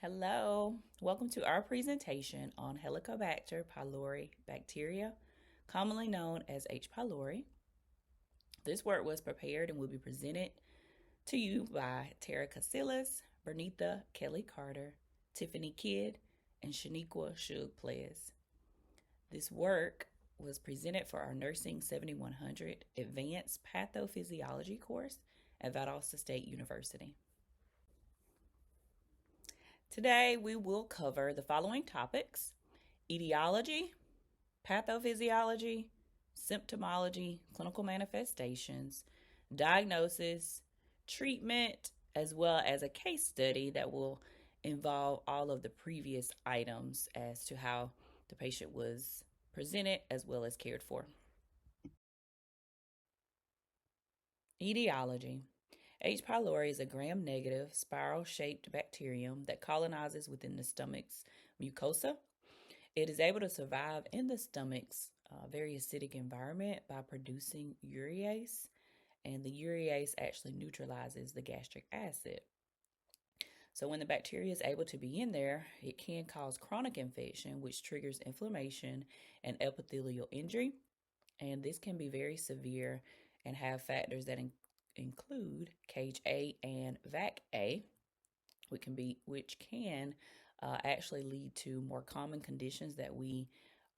Hello, welcome to our presentation on Helicobacter pylori bacteria, commonly known as H. pylori. This work was prepared and will be presented to you by Tara Casillas, Bernitha Kelly Carter, Tiffany Kidd, and Shaniqua Shug Ples. This work was presented for our Nursing 7100 Advanced Pathophysiology course at Valdosta State University. Today, we will cover the following topics: etiology, pathophysiology, symptomology, clinical manifestations, diagnosis, treatment, as well as a case study that will involve all of the previous items as to how the patient was presented as well as cared for. Etiology. H. pylori is a gram-negative, spiral-shaped bacterium that colonizes within the stomach's mucosa. It is able to survive in the stomach's very acidic environment by producing urease, and the urease actually neutralizes the gastric acid. So when the bacteria is able to be in there, it can cause chronic infection, which triggers inflammation and epithelial injury, and this can be very severe and have factors that include cage A and vac A, which can actually lead to more common conditions that we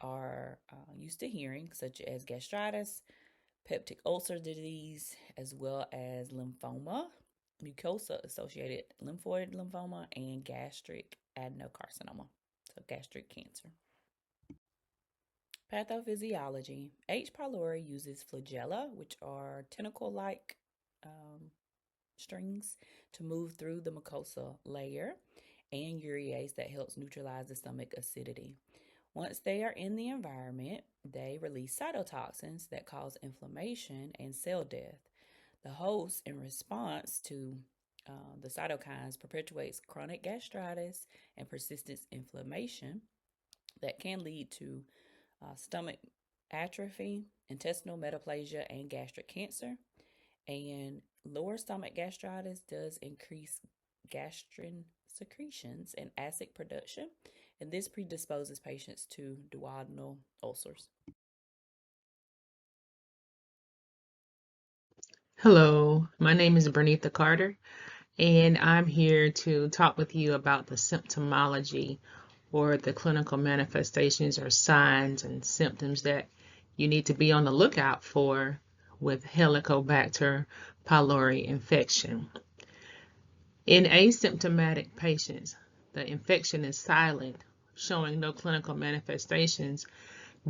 are used to hearing, such as gastritis, peptic ulcer disease, as well as lymphoma, mucosa-associated lymphoid lymphoma, and gastric adenocarcinoma, so gastric cancer. Pathophysiology. H. pylori uses flagella, which are tentacle-like strings, to move through the mucosa layer, and urease that helps neutralize the stomach acidity. Once they are in the environment, they release cytotoxins that cause inflammation and cell death. The host, in response to the cytokines, perpetuates chronic gastritis and persistent inflammation that can lead to stomach atrophy, intestinal metaplasia, and gastric cancer. And lower stomach gastritis does increase gastrin secretions and acid production, and this predisposes patients to duodenal ulcers. Hello, my name is Bernitha Carter, and I'm here to talk with you about the symptomology, or the clinical manifestations or signs and symptoms that you need to be on the lookout for with Helicobacter pylori infection. In asymptomatic patients, the infection is silent, showing no clinical manifestations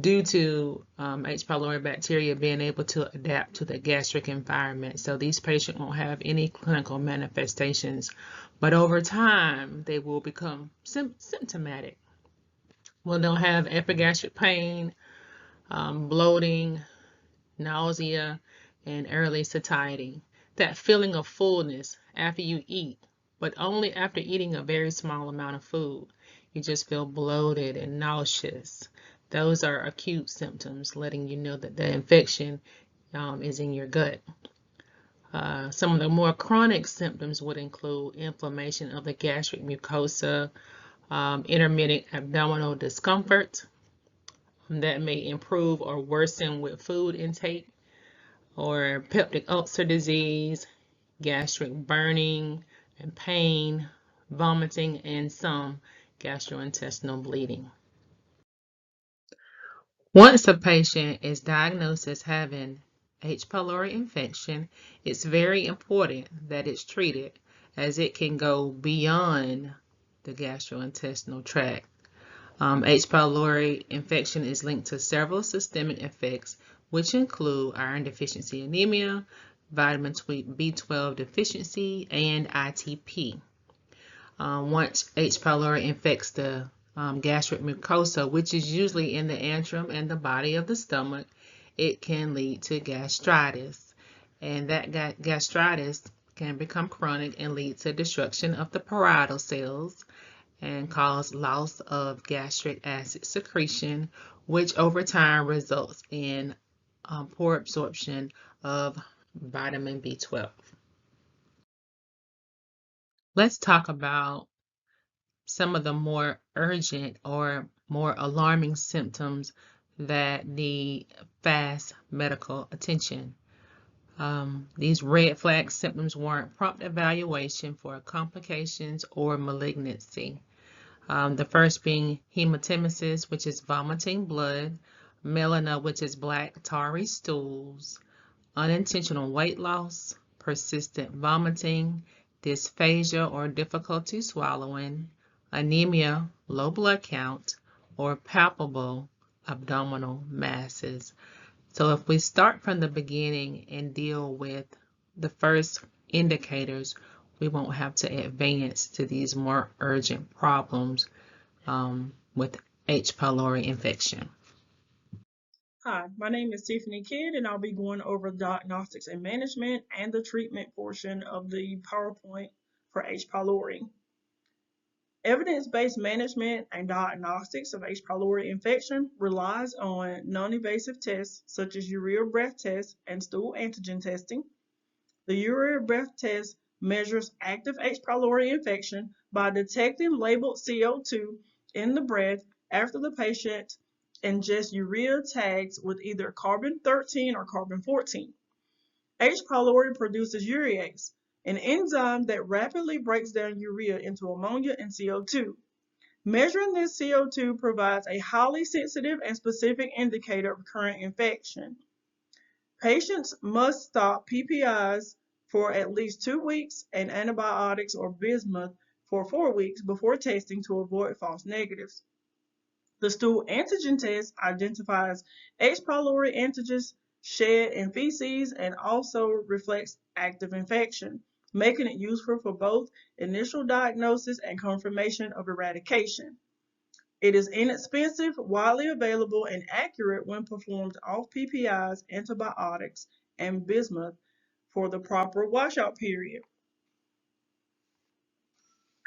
due to H. pylori bacteria being able to adapt to the gastric environment. So these patients won't have any clinical manifestations, but over time they will become symptomatic. Well, they'll have epigastric pain, bloating, nausea, and early satiety. That feeling of fullness after you eat, but only after eating a very small amount of food. You just feel bloated and nauseous. Those are acute symptoms letting you know that the infection is in your gut. Some of the more chronic symptoms would include inflammation of the gastric mucosa, intermittent abdominal discomfort that may improve or worsen with food intake, or peptic ulcer disease, gastric burning and pain, vomiting, and some gastrointestinal bleeding. Once a patient is diagnosed as having H. pylori infection, it's very important that it's treated, as it can go beyond the gastrointestinal tract. H. pylori infection is linked to several systemic effects, which include iron deficiency anemia, vitamin B12 deficiency, and ITP. Once H. pylori infects the gastric mucosa, which is usually in the antrum and the body of the stomach, it can lead to gastritis, and that gastritis can become chronic and lead to destruction of the parietal cells and cause loss of gastric acid secretion, which over time results in poor absorption of vitamin B12. Let's talk about some of the more urgent or more alarming symptoms that need fast medical attention. These red flag symptoms warrant prompt evaluation for complications or malignancy. The first being hematemesis, which is vomiting blood, melena, which is black tarry stools, unintentional weight loss, persistent vomiting, dysphagia or difficulty swallowing, anemia, low blood count, or palpable abdominal masses. So if we start from the beginning and deal with the first indicators, we won't have to advance to these more urgent problems with H. pylori infection. Hi, my name is Tiffany Kidd, and I'll be going over diagnostics and management and the treatment portion of the PowerPoint for H. pylori. Evidence-based management and diagnostics of H. pylori infection relies on non-invasive tests such as urea breath test and stool antigen testing. The urea breath test measures active H. pylori infection by detecting labeled CO2 in the breath after the patient ingests urea tags with either carbon-13 or carbon-14. H. pylori produces urease, an enzyme that rapidly breaks down urea into ammonia and CO2. Measuring this CO2 provides a highly sensitive and specific indicator of current infection. Patients must stop PPIs for at least 2 weeks and antibiotics or bismuth for 4 weeks before testing to avoid false negatives. The stool antigen test identifies H. pylori antigens shed in feces and also reflects active infection, making it useful for both initial diagnosis and confirmation of eradication. It is inexpensive, widely available, and accurate when performed off PPIs, antibiotics, and bismuth for the proper washout period.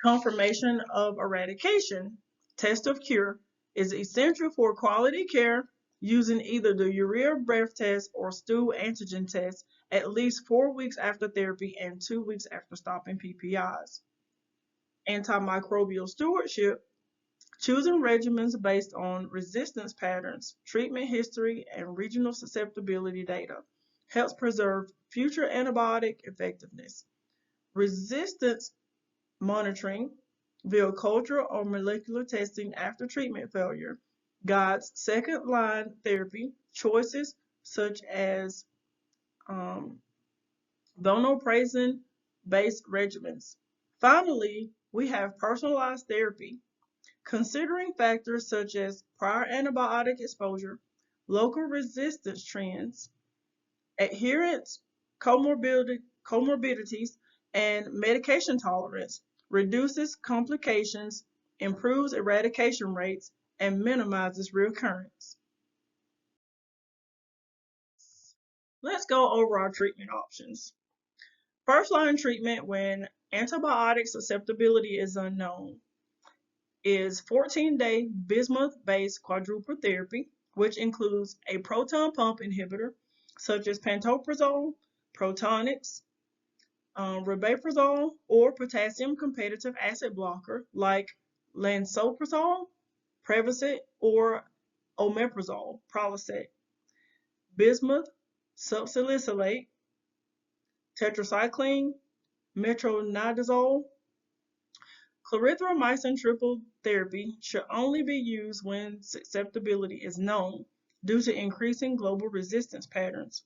Confirmation of eradication, test of cure, is essential for quality care using either the urea breath test or stool antigen test at least 4 weeks after therapy and 2 weeks after stopping PPIs. Antimicrobial stewardship, choosing regimens based on resistance patterns, treatment history, and regional susceptibility data helps preserve future antibiotic effectiveness. Resistance monitoring via cultural or molecular testing after treatment failure guides second-line therapy choices such as vancomycin-based regimens. Finally, we have personalized therapy. Considering factors such as prior antibiotic exposure, local resistance trends, adherence, comorbidities, and medication tolerance reduces complications, improves eradication rates, and minimizes recurrence. Let's go over our treatment options. First-line treatment when antibiotic susceptibility is unknown is 14-day bismuth-based quadruple therapy, which includes a proton pump inhibitor such as pantoprazole, Protonix, rabeprazole, or potassium competitive acid blocker like lansoprazole, Prevacid, or omeprazole, Prilosec, bismuth, subsalicylate, tetracycline, metronidazole. Clarithromycin triple therapy should only be used when susceptibility is known due to increasing global resistance patterns.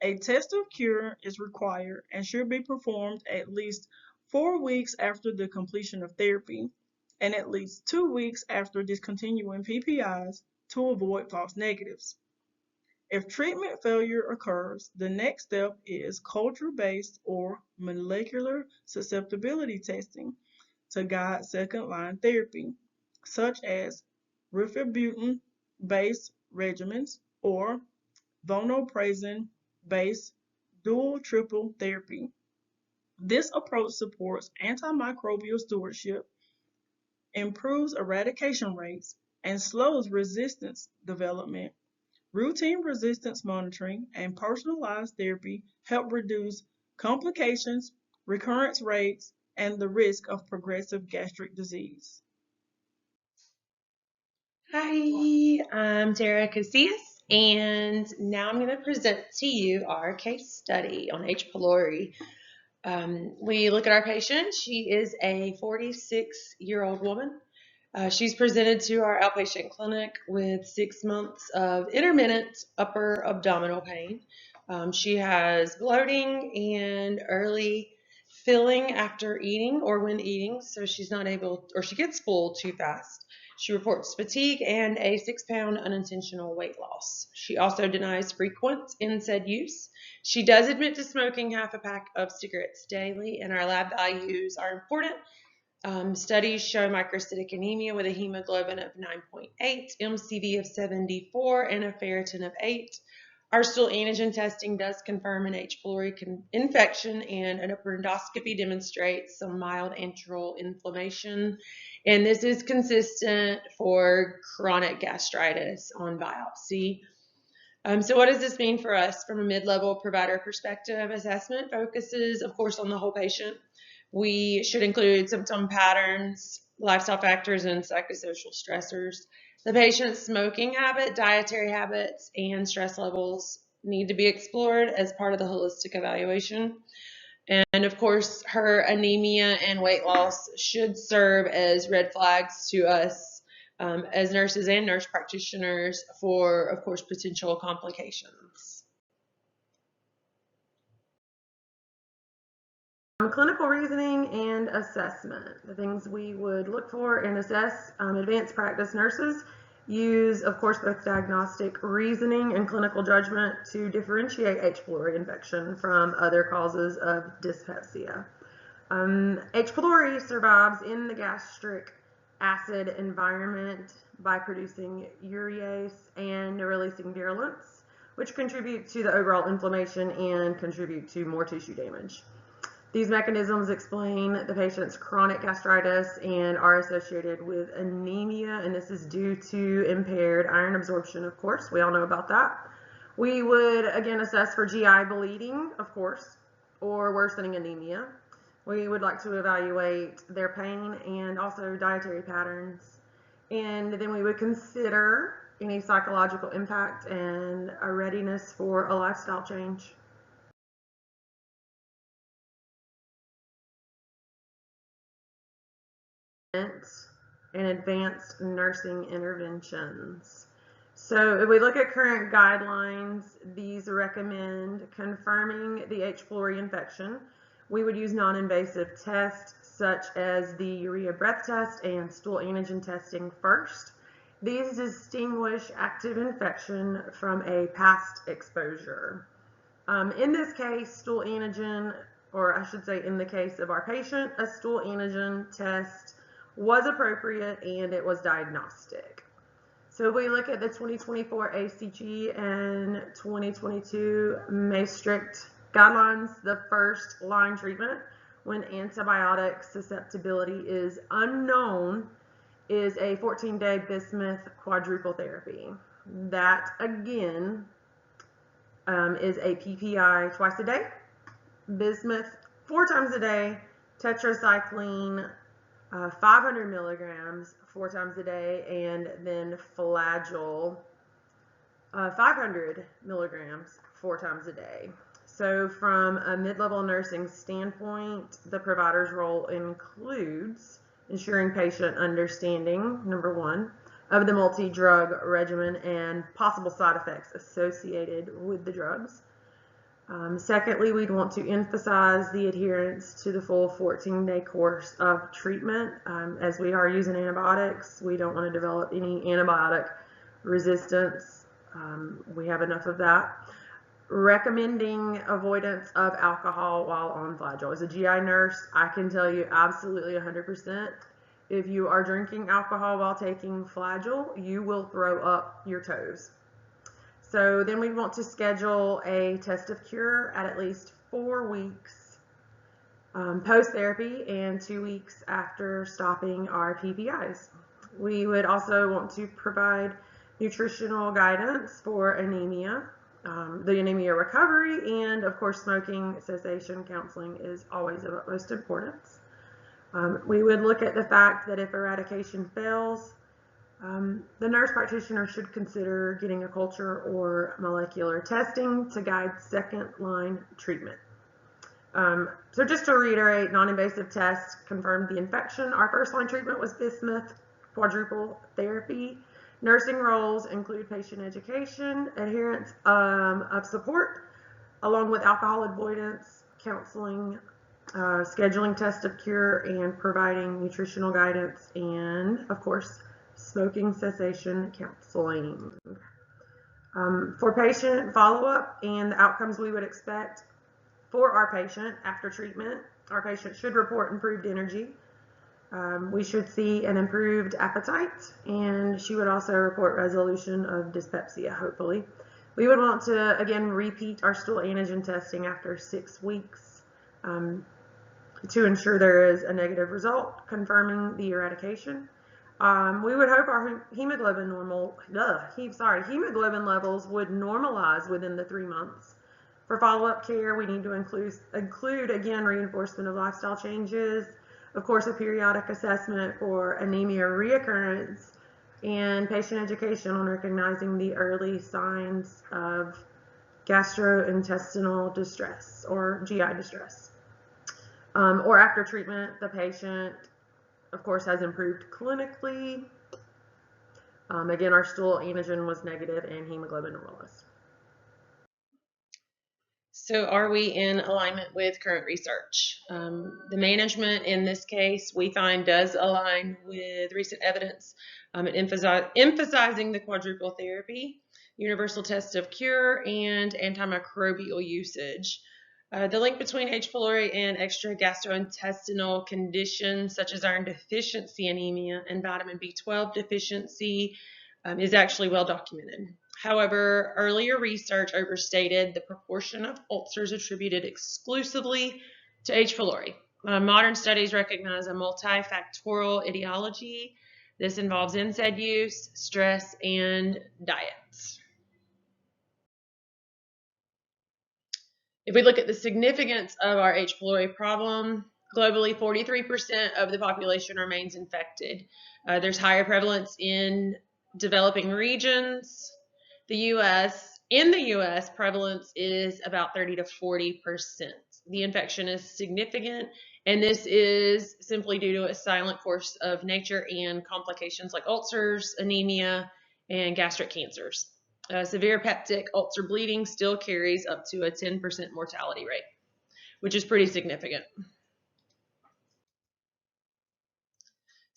A test of cure is required and should be performed at least 4 weeks after the completion of therapy and at least 2 weeks after discontinuing PPIs to avoid false negatives. If treatment failure occurs, the next step is culture-based or molecular susceptibility testing to guide second-line therapy, such as rifabutin-based regimens or vulnoprezin-based dual-triple therapy. This approach supports antimicrobial stewardship, improves eradication rates, and slows resistance development. Routine resistance monitoring and personalized therapy help reduce complications, recurrence rates, and the risk of progressive gastric disease. Hi, I'm Tara Casillas, and now I'm going to present to you our case study on H. pylori. We look at our patient. She is a 46-year-old woman. She's presented to our outpatient clinic with 6 months of intermittent upper abdominal pain. She has bloating and early filling after eating or when eating, so she's not able, or she gets full too fast. She reports fatigue and a 6-pound unintentional weight loss. She also denies frequent NSAID use. She does admit to smoking half a pack of cigarettes daily, and our lab values are important. Studies show microcytic anemia with a hemoglobin of 9.8, MCV of 74, and a ferritin of 8. Our stool antigen testing does confirm an H. pylori infection, and an upper endoscopy demonstrates some mild antral inflammation. And this is consistent for chronic gastritis on biopsy. So what does this mean for us from a mid-level provider perspective? Assessment focuses, of course, on the whole patient. We should include symptom patterns, lifestyle factors, and psychosocial stressors. The patient's smoking habit, dietary habits, and stress levels need to be explored as part of the holistic evaluation. And of course, her anemia and weight loss should serve as red flags to us as nurses and nurse practitioners for, of course, potential complications. Clinical reasoning and assessment. The things we would look for and assess. Advanced practice nurses use, of course, both diagnostic reasoning and clinical judgment to differentiate H. pylori infection from other causes of dyspepsia. H. pylori survives in the gastric acid environment by producing urease and releasing virulence, which contribute to the overall inflammation and contribute to more tissue damage. These mechanisms explain the patient's chronic gastritis and are associated with anemia, and this is due to impaired iron absorption, of course. We all know about that. We would, again, assess for GI bleeding, of course, or worsening anemia. We would like to evaluate their pain and also dietary patterns. And then we would consider any psychological impact and a readiness for a lifestyle change. And advanced nursing interventions. So if we look at current guidelines, these recommend confirming the H. pylori infection. We would use non-invasive tests such as the urea breath test and stool antigen testing first. These distinguish active infection from a past exposure. In this case, stool antigen, or I should say in the case of our patient, a stool antigen test was appropriate and it was diagnostic. So if we look at the 2024 ACG and 2022 Maastricht guidelines, the first line treatment when antibiotic susceptibility is unknown is a 14-day bismuth quadruple therapy. That again is a PPI twice a day, bismuth 4 times a day, tetracycline 500 milligrams 4 times a day, and then flagyl 500 milligrams 4 times a day. So from a mid-level nursing standpoint, the provider's role includes ensuring patient understanding, number 1, of the multi-drug regimen and possible side effects associated with the drugs. Secondly, we'd want to emphasize the adherence to the full 14-day course of treatment. As we are using antibiotics, we don't want to develop any antibiotic resistance. We have enough of that. Recommending avoidance of alcohol while on flagyl. As a GI nurse, I can tell you absolutely 100%, if you are drinking alcohol while taking flagyl, you will throw up your toes. So then we want to schedule a test of cure at least 4 weeks post-therapy and 2 weeks after stopping our PPIs. We would also want to provide nutritional guidance for anemia, the anemia recovery, and of course smoking cessation counseling is always of utmost importance. We would look at the fact that if eradication fails, the nurse practitioner should consider getting a culture or molecular testing to guide second-line treatment. So just to reiterate, non-invasive tests confirmed the infection. Our first-line treatment was bismuth quadruple therapy. Nursing roles include patient education, adherence of support, along with alcohol avoidance, counseling, scheduling test of cure, and providing nutritional guidance, and of course, smoking cessation counseling. For patient follow-up and the outcomes we would expect for our patient after treatment, our patient should report improved energy. We should see an improved appetite, and she would also report resolution of dyspepsia, hopefully. We would want to, again, repeat our stool antigen testing after 6 weeks to ensure there is a negative result confirming the eradication. We would hope our hemoglobin levels would normalize within the 3 months. For follow-up care, we need to include again, reinforcement of lifestyle changes, of course, a periodic assessment for anemia reoccurrence, and patient education on recognizing the early signs of gastrointestinal distress or GI distress. Or after treatment, the patient, of course, has improved clinically. Again, our stool antigen was negative and hemoglobin normalized. So are we in alignment with current research? The management in this case we find does align with recent evidence emphasizing the quadruple therapy, universal test of cure, and antimicrobial usage. The link between H. pylori and extra gastrointestinal conditions such as iron deficiency anemia and vitamin B12 deficiency is actually well documented. However, earlier research overstated the proportion of ulcers attributed exclusively to H. pylori. Modern studies recognize a multifactorial etiology. This involves NSAID use, stress, and diets. If we look at the significance of our H. pylori problem, globally 43% of the population remains infected. There's higher prevalence in developing regions. In the US, prevalence is about 30 to 40%. The infection is significant, and this is simply due to a silent course of nature and complications like ulcers, anemia, and gastric cancers. Severe peptic ulcer bleeding still carries up to a 10% mortality rate, which is pretty significant.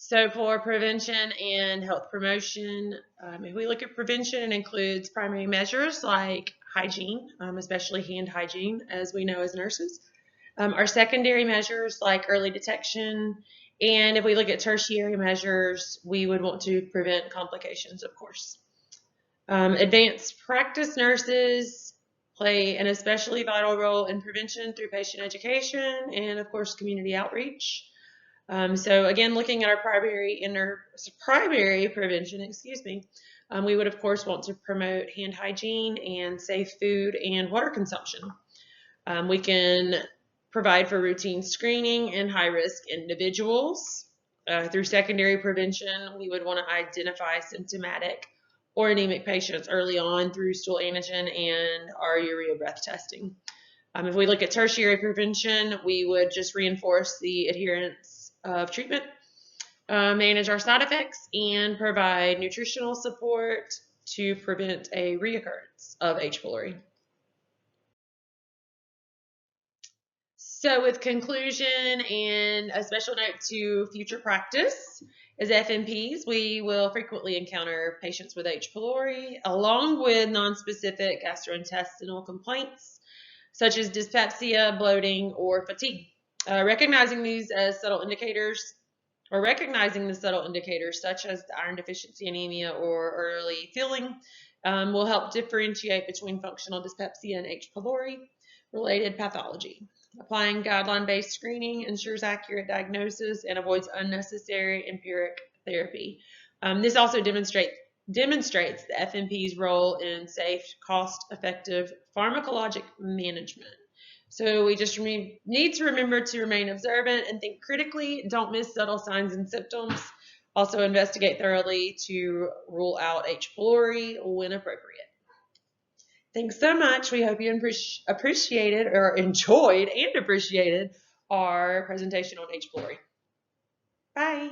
So for prevention and health promotion, if we look at prevention, it includes primary measures like hygiene, especially hand hygiene, as we know as nurses. Our secondary measures like early detection, and if we look at tertiary measures, we would want to prevent complications, of course. Advanced practice nurses play an especially vital role in prevention through patient education and, of course, community outreach. So again, looking at our primary prevention, we would of course want to promote hand hygiene and safe food and water consumption. We can provide for routine screening in high-risk individuals. Through secondary prevention, we would want to identify symptomatic or anemic patients early on through stool antigen and our urea breath testing. If we look at tertiary prevention, we would just reinforce the adherence of treatment, manage our side effects, and provide nutritional support to prevent a reoccurrence of H. pylori. So with conclusion and a special note to future practice, as FNPs, we will frequently encounter patients with H. pylori along with nonspecific gastrointestinal complaints such as dyspepsia, bloating, or fatigue. Recognizing the subtle indicators such as the iron deficiency anemia or early filling will help differentiate between functional dyspepsia and H. pylori related pathology. Applying guideline-based screening ensures accurate diagnosis and avoids unnecessary empiric therapy. This also demonstrates the FNP's role in safe, cost-effective pharmacologic management. So we just need to remember to remain observant and think critically. Don't miss subtle signs and symptoms. Also investigate thoroughly to rule out H. pylori when appropriate. Thanks so much. We hope you appreciated or enjoyed and appreciated our presentation on H. pylori. Bye.